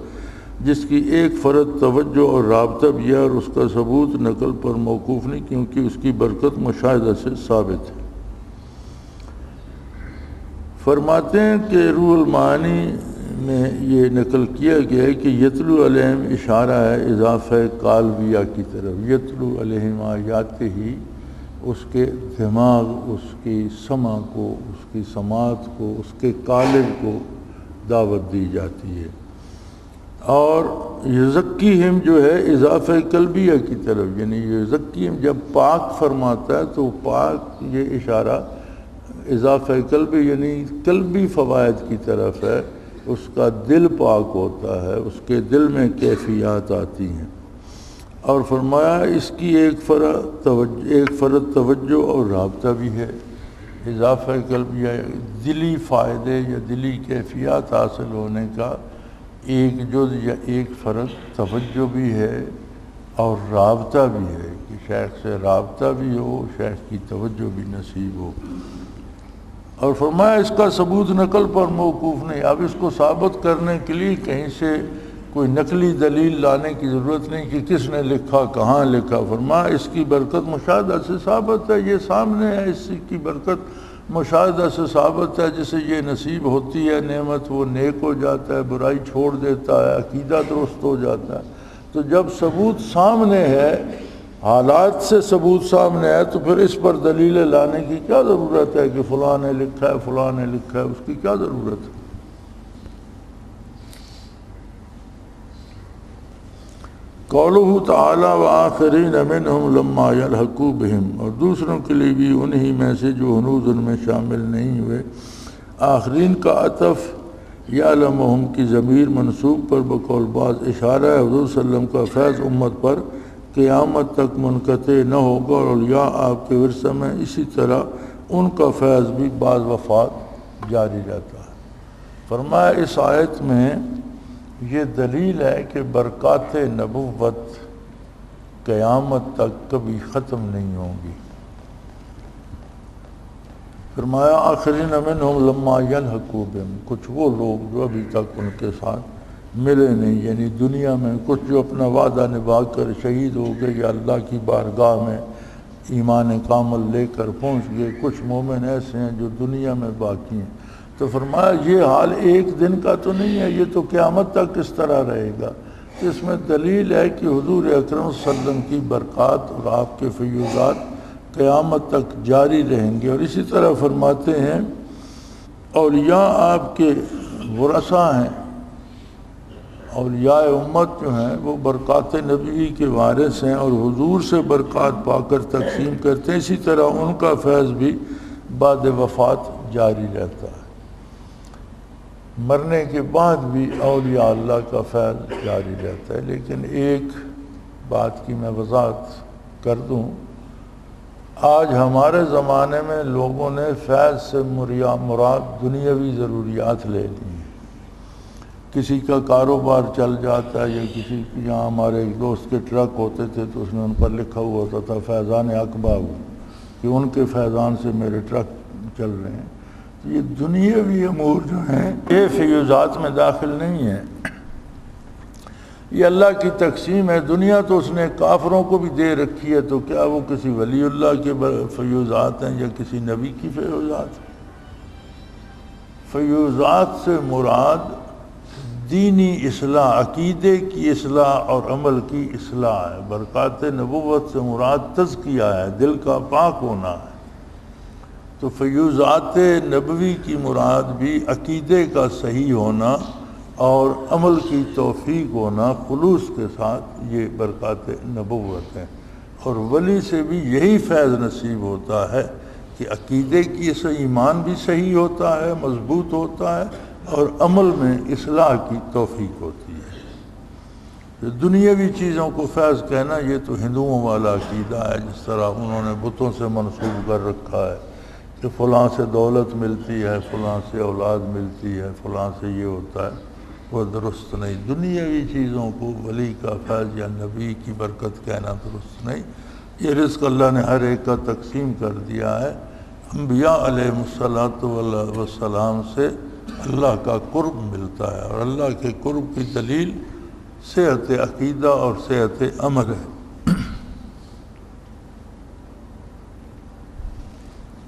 جس کی ایک فرد توجہ اور رابطہ بھی ہے، اور اس کا ثبوت نقل پر موقوف نہیں کیونکہ اس کی برکت مشاہدہ سے ثابت ہے۔ فرماتے ہیں کہ روح المعانی میں یہ نقل کیا گیا ہے کہ یتلو علیہم اشارہ ہے اضافہ قالبیہ کی طرف، یتلو علیہم آیات ہی، اس کے دماغ، اس کی سمع کو، اس کی سماعت کو، اس کے قالب کو دعوت دی جاتی ہے۔ اور یزکیہم جو ہے اضافہ قلبیہ کی طرف، یعنی یزکیہم جب پاک فرماتا ہے تو پاک یہ اشارہ اضافہ قلبی یعنی قلبی فوائد کی طرف ہے، اس کا دل پاک ہوتا ہے، اس کے دل میں کیفیات آتی ہیں۔ اور فرمایا اس کی ایک فرد توجہ اور رابطہ بھی ہے۔ اضافہ قلبیہ دلی فائدے یا دلی کیفیات حاصل ہونے کا ایک جز یا ایک فرد توجہ بھی ہے اور رابطہ بھی ہے، کہ شیخ سے رابطہ بھی ہو، شیخ کی توجہ بھی نصیب ہو۔ اور فرمایا اس کا ثبوت نقل پر موقوف نہیں، اب اس کو ثابت کرنے کے لیے کہیں سے کوئی نقلی دلیل لانے کی ضرورت نہیں کہ کس نے لکھا، کہاں لکھا۔ فرمایا اس کی برکت مشاہدہ سے ثابت ہے، یہ سامنے ہے، اس کی برکت مشاہدہ سے ثابت ہے۔ جسے یہ نصیب ہوتی ہے نعمت، وہ نیک ہو جاتا ہے، برائی چھوڑ دیتا ہے، عقیدہ درست ہو جاتا ہے۔ تو جب ثبوت سامنے ہے، حالات سے ثبوت سامنے ہے، تو پھر اس پر دلیلیں لانے کی کیا ضرورت ہے کہ فلاں نے لکھا ہے، فلاں نے لکھا ہے، اس کی کیا ضرورت ہے؟ قولہ تعالی وآخرین منہم لما یلحقوا بہم، اور دوسروں کے لیے بھی انہی میں سے جو ہنوز ان میں شامل نہیں ہوئے۔ آخرین کا عطف یعلمہم کی ضمیر منصوب پر بقول بعض اشارہ ہے حضور صلی اللہ علیہ وسلم کا فیض امت پر قیامت تک منقطع نہ ہوگا، اور اولیاء آپ کے ورثہ میں اسی طرح ان کا فیض بھی بعض وفات جاری رہتا ہے۔ فرمایا اس آیت میں یہ دلیل ہے کہ برکات نبوت قیامت تک کبھی ختم نہیں ہوں گی۔ فرمایا آخرین منہم لما یلحقوا بہم، کچھ وہ لوگ جو ابھی تک ان کے ساتھ ملے نہیں، یعنی دنیا میں کچھ جو اپنا وعدہ نبھا کر شہید ہو گئے یا اللہ کی بارگاہ میں ایمان کامل لے کر پہنچ گئے، کچھ مومن ایسے ہیں جو دنیا میں باقی ہیں۔ تو فرمایا یہ حال ایک دن کا تو نہیں ہے، یہ تو قیامت تک اس طرح رہے گا۔ اس میں دلیل ہے کہ حضور اکرم صلی اللہ علیہ وسلم کی برکات اور آپ کے فیوضات قیامت تک جاری رہیں گے۔ اور اسی طرح فرماتے ہیں اولیاء آپ کے ورثہ ہیں، اولیاء امت جو ہیں وہ برکات نبی کے وارث ہیں اور حضور سے برکات پا کر تقسیم کرتے ہیں، اسی طرح ان کا فیض بھی بعد وفات جاری رہتا ہے، مرنے کے بعد بھی اولیاء اللہ کا فیض جاری رہتا ہے۔ لیکن ایک بات کی میں وضاحت کر دوں، آج ہمارے زمانے میں لوگوں نے فیض سے مراد دنیاوی ضروریات لے لی ہیں۔ کسی کا کاروبار چل جاتا ہے، یا کسی یہاں ہمارے ایک دوست کے ٹرک ہوتے تھے تو اس میں ان پر لکھا ہوا ہوتا تھا فیضان اقبا، کہ ان کے فیضان سے میرے ٹرک چل رہے ہیں۔ تو یہ دنیاوی امور جو ہیں یہ فیوضات میں داخل نہیں ہیں، یہ اللہ کی تقسیم ہے۔ دنیا تو اس نے کافروں کو بھی دے رکھی ہے، تو کیا وہ کسی ولی اللہ کے فیوضات ہیں یا کسی نبی کی فیوضات ہیں؟ فیوضات سے مراد دینی اصلاح، عقیدے کی اصلاح اور عمل کی اصلاح ہے۔ برکات نبوت سے مراد تزکیہ ہے، دل کا پاک ہونا ہے۔ تو فیوضات نبوی کی مراد بھی عقیدے کا صحیح ہونا اور عمل کی توفیق ہونا خلوص کے ساتھ، یہ برکات نبوت ہے۔ اور ولی سے بھی یہی فیض نصیب ہوتا ہے کہ عقیدے کی ایمان بھی صحیح ہوتا ہے، مضبوط ہوتا ہے، اور عمل میں اصلاح کی توفیق ہوتی ہے۔ دنیاوی چیزوں کو فیض کہنا یہ تو ہندوؤں والا عقیدہ ہے، جس طرح انہوں نے بتوں سے منسوب کر رکھا ہے کہ فلاں سے دولت ملتی ہے، فلاں سے اولاد ملتی ہے، فلاں سے یہ ہوتا ہے، وہ درست نہیں۔ دنیاوی چیزوں کو ولی کا فیض یا نبی کی برکت کہنا درست نہیں۔ یہ رزق اللہ نے ہر ایک کا تقسیم کر دیا ہے۔ انبیاء علیہ السلام سے اللہ کا قرب ملتا ہے، اور اللہ کے قرب کی دلیل صحت عقیدہ اور صحت عمل ہے۔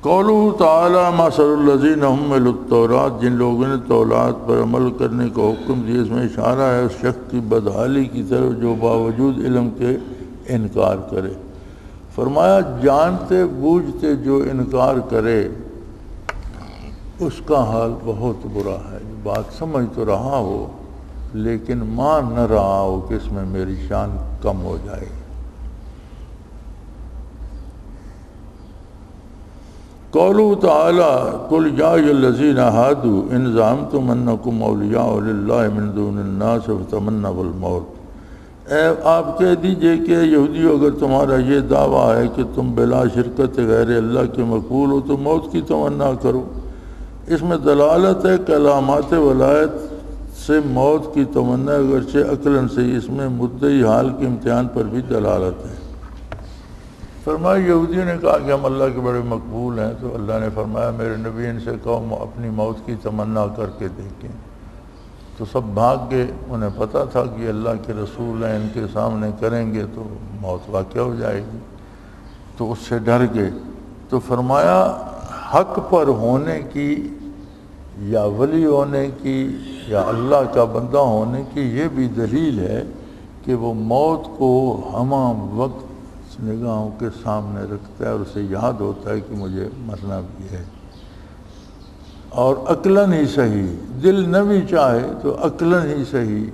قولہ تعالی مثل الذین حملوا التوراۃ، جن لوگوں نے تورات پر عمل کرنے کا حکم دیا، اس میں اشارہ ہے اس شخص کی بدحالی کی طرف جو باوجود علم کے انکار کرے۔ فرمایا جانتے بوجھتے جو انکار کرے اس کا حال بہت برا ہے۔ بات سمجھ تو رہا ہو لیکن مان نہ رہا ہو کہ اس میں میری شان کم ہو جائے گی۔ قولہ تعالی قل یا ایھا الذین ھادوا ان زعمتم انکم اولیاء للہ من دون الناس فتمنوا الموت، اے آپ کہہ دیجئے کہ یہودیو اگر تمہارا یہ دعویٰ ہے کہ تم بلا شرکت غیر اللہ کے مقبول ہو تو موت کی تمنا کرو۔ اس میں دلالت ہے کہ علامات ولایت سے موت کی تمنا، اگرچہ عقلاً سے اس میں مدعی حال کے امتحان پر بھی دلالت ہے۔ فرمایا یہودیوں نے کہا کہ ہم اللہ کے بڑے مقبول ہیں، تو اللہ نے فرمایا میرے نبی ان سے کہو اپنی موت کی تمنا کر کے دیکھیں۔ تو سب بھاگ گئے، انہیں پتہ تھا کہ اللہ کے رسول ہیں، ان کے سامنے کریں گے تو موت واقع ہو جائے گی، تو اس سے ڈر گئے۔ تو فرمایا حق پر ہونے کی یا ولی ہونے کی یا اللہ کا بندہ ہونے کی یہ بھی دلیل ہے کہ وہ موت کو ہمہ وقت نگاہوں کے سامنے رکھتا ہے اور اسے یاد ہوتا ہے کہ مجھے مرنا بھی ہے، اور عقلاً ہی صحیح، دل نہ بھی چاہے تو عقلاً ہی صحیح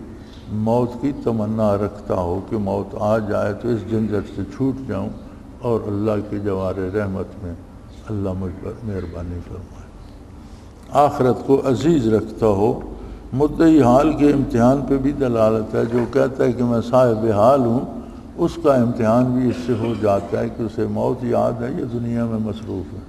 موت کی تمنا رکھتا ہو کہ موت آ جائے تو اس جھنجھٹ سے چھوٹ جاؤں اور اللہ کے جوار رحمت میں اللہ مجھ پر مہربانی فرمائے، آخرت کو عزیز رکھتا ہو۔ مدعی حال کے امتحان پہ بھی دلالت ہے، جو کہتا ہے کہ میں صاحب حال ہوں اس کا امتحان بھی اس سے ہو جاتا ہے کہ اسے موت یاد ہے یا دنیا میں مصروف ہے۔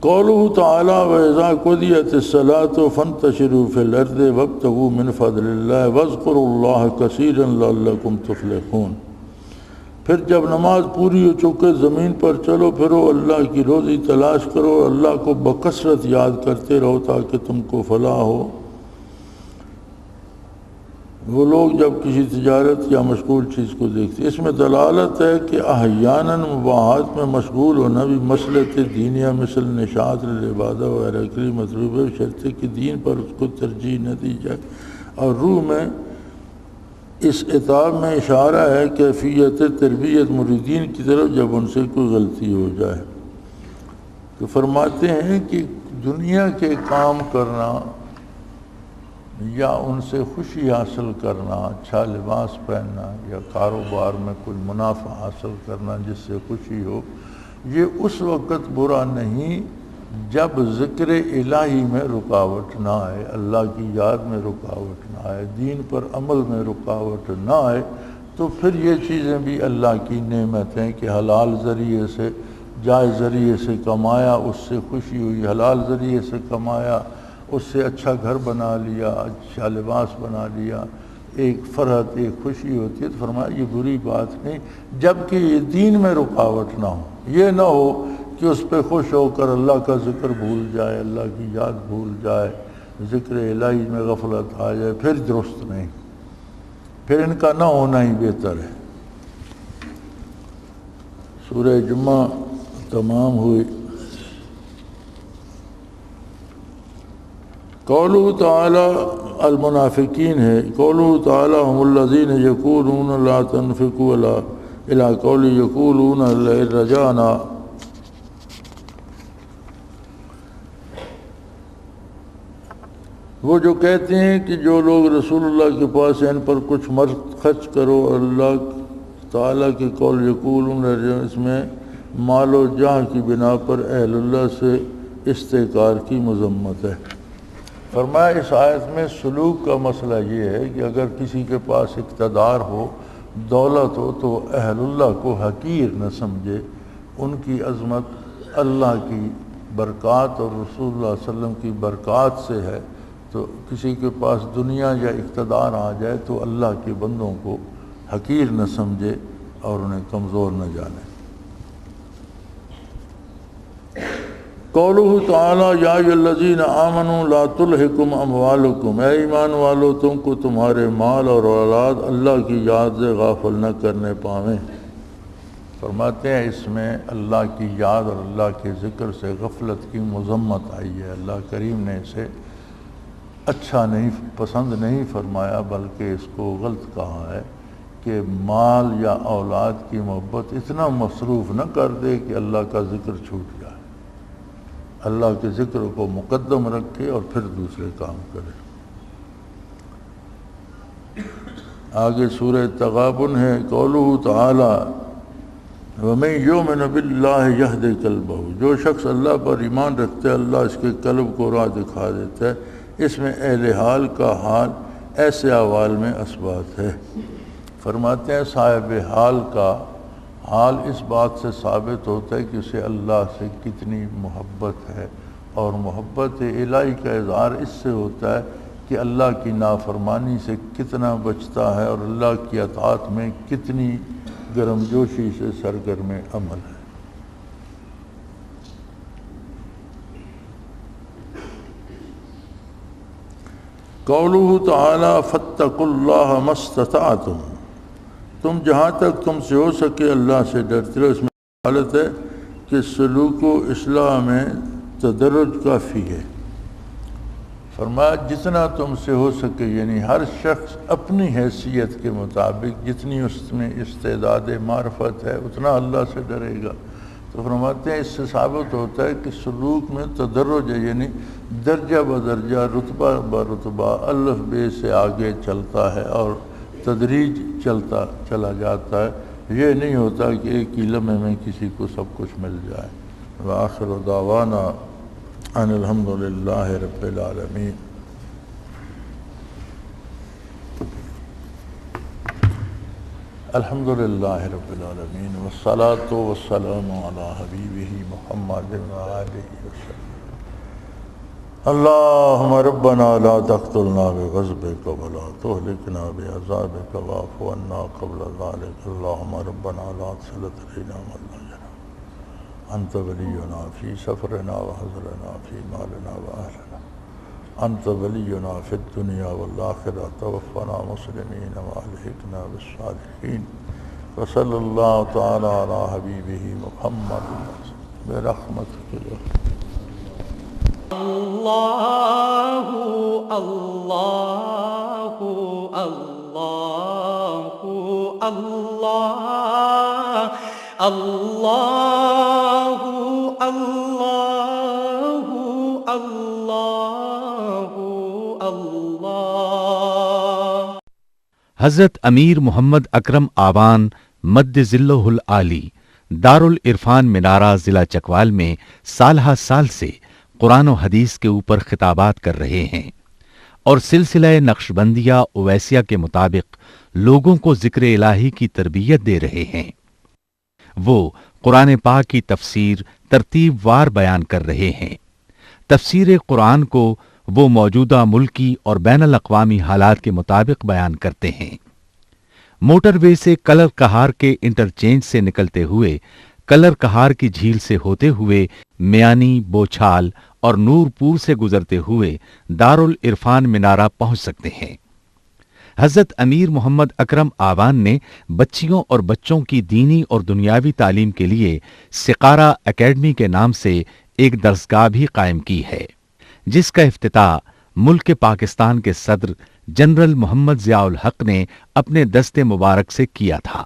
قولہ تعالی وَإِذَا قُضِيَتِ الصَّلَاةُ فَانتَشِرُوا فِي الْأَرْضِ وَابْتَغُوا مِنْ فَضْلِ اللَّهِ وَاذْكُرُوا اللَّهَ كَثِيرًا لَعَلَّكُمْ تُفْلِحُونَ۔ پھر جب نماز پوری ہو چکے زمین پر چلو پھرو، اللہ کی روزی تلاش کرو، اللہ کو بکثرت یاد کرتے رہو تاکہ تم کو فلاح ہو۔ وہ لوگ جب کسی تجارت یا مشغول چیز کو دیکھتے ہیں۔ اس میں دلالت ہے کہ احیاناً مباحات میں مشغول ہونا بھی مصلحت دینیہ مثل نشاط العبادہ وغیرہ کے لیے مطلوب ہے، شرط کہ دین پر اس کو ترجیح نہ دی جائے۔ اور روح میں اس عتاب میں اشارہ ہے کیفیت تربیت مریدین کی طرف جب ان سے کوئی غلطی ہو جائے۔ تو فرماتے ہیں کہ دنیا کے کام کرنا یا ان سے خوشی حاصل کرنا، اچھا لباس پہننا یا کاروبار میں کوئی منافع حاصل کرنا جس سے خوشی ہو، یہ اس وقت برا نہیں جب ذکر الہی میں رکاوٹ نہ آئے، اللہ کی یاد میں رکاوٹ نہ آئے، دین پر عمل میں رکاوٹ نہ آئے، تو پھر یہ چیزیں بھی اللہ کی نعمت ہیں کہ حلال ذریعے سے، جائز ذریعے سے کمایا، اس سے خوشی ہوئی، حلال ذریعے سے کمایا، اس سے اچھا گھر بنا لیا، اچھا لباس بنا لیا، ایک فرحت، ایک خوشی ہوتی ہے۔ تو فرمایا یہ بری بات نہیں جب کہ یہ دین میں رکاوٹ نہ ہو، یہ نہ ہو کہ اس پہ خوش ہو کر اللہ کا ذکر بھول جائے، اللہ کی یاد بھول جائے، ذکر الہی میں غفلت آ جائے، پھر درست نہیں، پھر ان کا نہ ہونا ہی بہتر ہے۔ سورہ جمعہ تمام ہوئی۔ قولہ تعالی المنافقین ہے، قولہ تعالی هم الذین یقولون لا تنفقوا الی قول یقولون لئن رجعنا، وہ جو کہتے ہیں کہ جو لوگ رسول اللہ کے پاس ہیں ان پر کچھ خرچ کرو، اللہ تعالیٰ کے قول یقولون، اس میں مال و جاہ کی بنا پر اہل اللہ سے استحقار کی مذمت ہے۔ فرمایا اس آیت میں سلوک کا مسئلہ یہ ہے کہ اگر کسی کے پاس اقتدار ہو، دولت ہو، تو اہل اللہ کو حقیر نہ سمجھے، ان کی عظمت اللہ کی برکات اور رسول اللہ صلی اللہ علیہ وسلم کی برکات سے ہے۔ تو کسی کے پاس دنیا یا اقتدار آ جائے تو اللہ کے بندوں کو حقیر نہ سمجھے اور انہیں کمزور نہ جانے۔ قولہ تعالی یا ایھا الذین آمنوا لا تلہکم اموالکم، اے ایمان والو تم کو تمہارے مال اور اولاد اللہ کی یاد سے غافل نہ کرنے پاویں۔ فرماتے ہیں اس میں اللہ کی یاد اور اللہ کے ذکر سے غفلت کی مذمت آئی ہے۔ اللہ کریم نے اسے اچھا نہیں، پسند نہیں فرمایا، بلکہ اس کو غلط کہا ہے کہ مال یا اولاد کی محبت اتنا مصروف نہ کر دے کہ اللہ کا ذکر چھوٹ جائے، اللہ کے ذکر کو مقدم رکھے اور پھر دوسرے کام کرے۔ آگے سورہ تغابن ہے، قولہ تعالی وَمَن یُؤْمِنْ بِاللَّهِ یَہْدِ قَلْبَهُ، جو شخص اللہ پر ایمان رکھتا ہے اللہ اس کے قلب کو راہ دکھا دیتا ہے۔ اس میں اہل حال کا حال ایسے احوال میں اثبات ہے۔ فرماتے ہیں صاحب حال کا حال اس بات سے ثابت ہوتا ہے کہ اسے اللہ سے کتنی محبت ہے، اور محبت الہی کا اظہار اس سے ہوتا ہے کہ اللہ کی نافرمانی سے کتنا بچتا ہے اور اللہ کی اطاعت میں کتنی گرم جوشی سے سرگرم عمل ہے۔ قولہ تعالی فاتقوا اللہ ما استطعتم، تم جہاں تک تم سے ہو سکے اللہ سے ڈرتے رہو۔ اس میں حالت ہے کہ سلوک و اصلاح میں تدرج کافی ہے۔ فرمایا جتنا تم سے ہو سکے، یعنی ہر شخص اپنی حیثیت کے مطابق جتنی اس میں استعداد معرفت ہے اتنا اللہ سے ڈرے گا۔ تو فرماتے ہیں اس سے ثابت ہوتا ہے کہ سلوک میں تدرج ہے، یعنی درجہ بدرجہ، رتبہ برتبہ، الف بے سے آگے چلتا ہے اور تدریج چلتا چلا جاتا ہے۔ یہ نہیں ہوتا کہ ایک ہی لمحے میں کسی کو سب کچھ مل جائے۔ وآخر دعوانا ان الحمد للہ رب العالمین۔ الحمد للہ رب العالمین والصلاة والسلام علی حبیبہ محمد وآلہ وسلم۔ اللہم ربنا لا تقتلنا بغضبک ولا تہلکنا بعذابک واعف عنا قبل ذلک۔ اللہم ربنا لا تسلط علینا من لا يرحمنا، انت ولینا فی سفرنا وحضرنا فی مالنا واہلنا، أنت ولينا في الدنيا والآخرة توفنا مسلمين وألحقنا بالصالحين وصلى الله تعالى على حبيبه محمد برحمتك يا الله الله الله الله الله الله الله الله حضرت امیر محمد اکرم آوان مد ذلہ العالی دارالعرفان منارہ ضلع چکوال میں سالہ سال سے قرآن و حدیث کے اوپر خطابات کر رہے ہیں اور سلسلہ نقشبندیہ اویسیہ کے مطابق لوگوں کو ذکر الہی کی تربیت دے رہے ہیں۔ وہ قرآن پاک کی تفسیر ترتیب وار بیان کر رہے ہیں۔ تفسیر قرآن کو وہ موجودہ ملکی اور بین الاقوامی حالات کے مطابق بیان کرتے ہیں۔ موٹر وے سے کلر کہار کے انٹرچینج سے نکلتے ہوئے کلر کہار کی جھیل سے ہوتے ہوئے میانی، بوچھال اور نور پور سے گزرتے ہوئے دارالعرفان منارہ پہنچ سکتے ہیں۔ حضرت امیر محمد اکرم آوان نے بچیوں اور بچوں کی دینی اور دنیاوی تعلیم کے لیے سقارہ اکیڈمی کے نام سے ایک درسگاہ بھی قائم کی ہے، جس کا افتتاح ملک پاکستان کے صدر جنرل محمد ضیاء الحق نے اپنے دست مبارک سے کیا تھا۔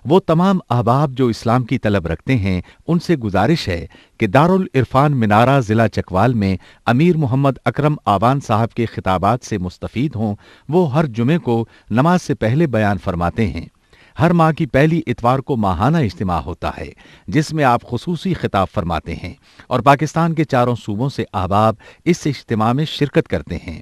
وہ تمام احباب جو اسلام کی طلب رکھتے ہیں ان سے گزارش ہے کہ دارالعرفان منارہ ضلع چکوال میں امیر محمد اکرم آوان صاحب کے خطابات سے مستفید ہوں۔ وہ ہر جمعے کو نماز سے پہلے بیان فرماتے ہیں۔ ہر ماہ کی پہلی اتوار کو ماہانہ اجتماع ہوتا ہے جس میں آپ خصوصی خطاب فرماتے ہیں اور پاکستان کے چاروں صوبوں سے احباب اس اجتماع میں شرکت کرتے ہیں۔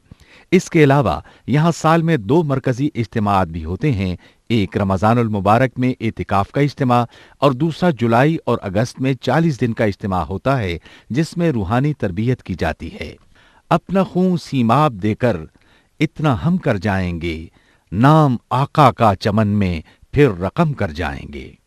اس کے علاوہ یہاں سال میں 2 مرکزی اجتماعات بھی ہوتے ہیں، ایک رمضان المبارک میں اعتکاف کا اجتماع اور دوسرا جولائی اور اگست میں 40 دن کا اجتماع ہوتا ہے جس میں روحانی تربیت کی جاتی ہے۔ اپنا خون سیماب دے کر اتنا ہم کر جائیں گے، نام آقا کا چمن میں پھر رقم کر جائیں گے۔